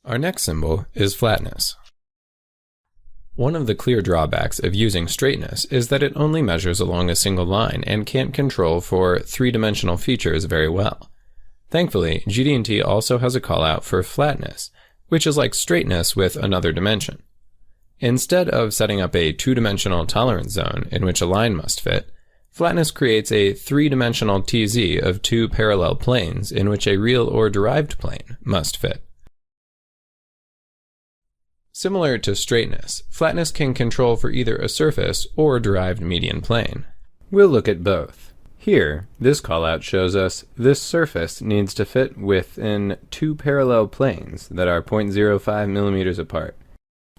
Our next symbol is flatness. One of the clear drawbacks of using straightness is that it only measures along a single line and can't control for three-dimensional features very well. Thankfully, GD&T also has a callout for flatness, which is like straightness with another dimension. Instead of setting up a two-dimensional tolerance zone in which a line must fit, flatness creates a three-dimensional TZ of two parallel planes in which a real or derived plane must fit. Similar to straightness, flatness can control for either a surface or derived median plane. We'll look at both. Here, this callout shows us this surface needs to fit within two parallel planes that are 0.05 millimeters apart,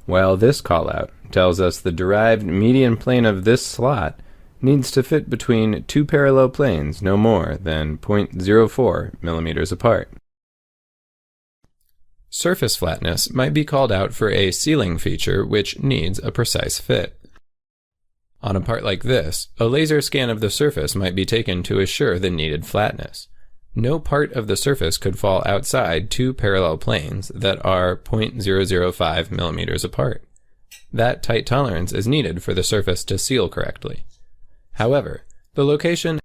while this callout tells us the derived median plane of this slot needs to fit between two parallel planes no more than 0.04 millimeters apart. Surface flatness might be called out for a sealing feature which needs a precise fit. On a part like this, a laser scan of the surface might be taken to assure the needed flatness. No part of the surface could fall outside two parallel planes that are 0.005 millimeters apart. That tight tolerance is needed for the surface to seal correctly. However, the location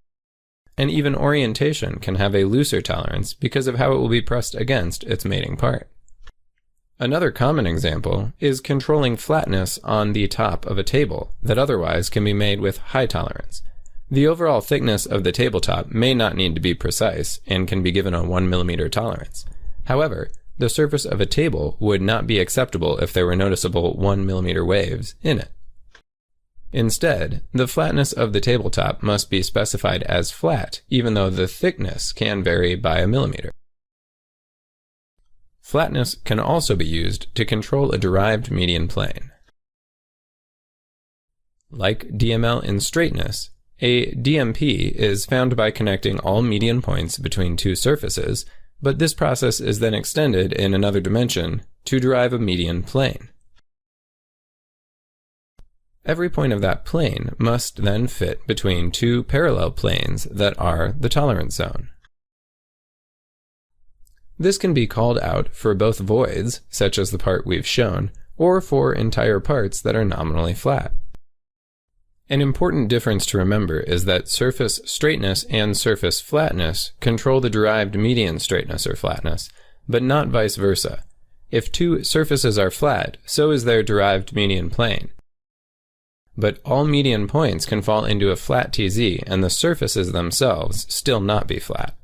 and even orientation can have a looser tolerance because of how it will be pressed against its mating part. Another common example is controlling flatness on the top of a table that otherwise can be made with high tolerance. The overall thickness of the tabletop may not need to be precise and can be given a 1 millimeter tolerance. However, the surface of a table would not be acceptable if there were noticeable 1 millimeter waves in it. Instead, the flatness of the tabletop must be specified as flat, even though the thickness can vary by a millimeter. Flatness can also be used to control a derived median plane. Like DML in straightness, a DMP is found by connecting all median points between two surfaces, but this process is then extended in another dimension to derive a median plane. Every point of that plane must then fit between two parallel planes that are the tolerance zone. This can be called out for both voids, such as the part we've shown, or for entire parts that are nominally flat. An important difference to remember is that surface straightness and surface flatness control the derived median straightness or flatness, but not vice versa. If two surfaces are flat, so is their derived median plane. But all median points can fall into a flat TZ and the surfaces themselves still not be flat.